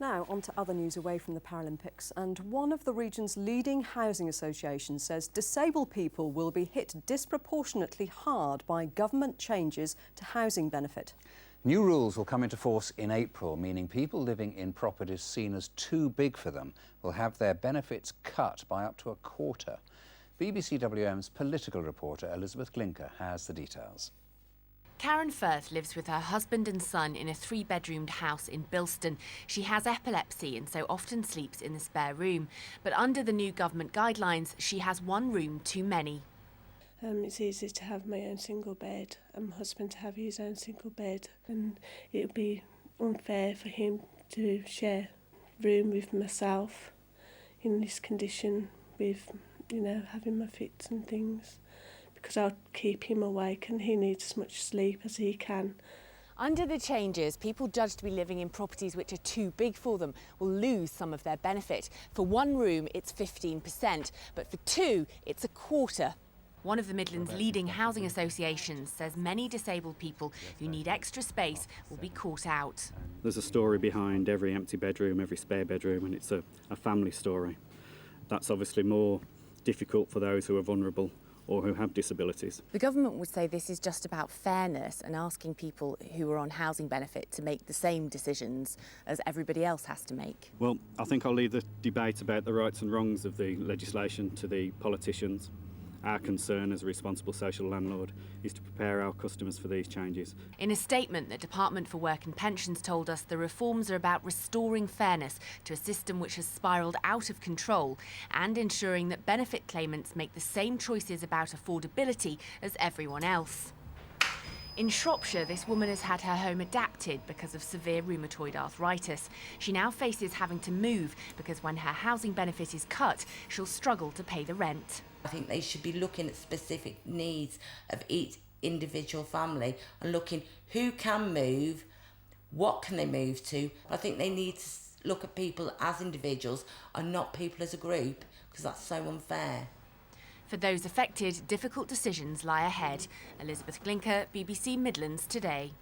Now, on to other news away from the Paralympics. And one of the region's leading housing associations says disabled people will be hit disproportionately hard by government changes to housing benefit. New rules will come into force in April, meaning people living in properties seen as too big for them will have their benefits cut by up to a quarter. BBC WM's political reporter Elizabeth Glinker has the details. Karen Firth lives with her husband and son in a 3-bedroomed house in Bilston. She has epilepsy and so often sleeps in the spare room. But under the new government guidelines, she has one room too many. It's easy to have my own single bed and my husband to have his own single bed, and it would be unfair for him to share room with myself in this condition with, having my fits and things, because I'll keep him awake and he needs as much sleep as he can. Under the changes, people judged to be living in properties which are too big for them will lose some of their benefit. For one room, it's 15%, but for two, it's a quarter. One of the Midlands' leading housing associations says many disabled people who need extra space will be caught out. There's a story behind every empty bedroom, every spare bedroom, and it's a family story. That's obviously more difficult for those who are vulnerable or who have disabilities. The government would say this is just about fairness and asking people who are on housing benefit to make the same decisions as everybody else has to make. Well, I think I'll leave the debate about the rights and wrongs of the legislation to the politicians. Our concern as a responsible social landlord is to prepare our customers for these changes. In a statement, the Department for Work and Pensions told us the reforms are about restoring fairness to a system which has spiralled out of control and ensuring that benefit claimants make the same choices about affordability as everyone else. In Shropshire, this woman has had her home adapted because of severe rheumatoid arthritis. She now faces having to move because when her housing benefit is cut, she'll struggle to pay the rent. I think they should be looking at specific needs of each individual family and looking who can move, what can they move to. I think they need to look at people as individuals and not people as a group, because that's so unfair. For those affected, difficult decisions lie ahead. Elizabeth Glinker, BBC Midlands Today.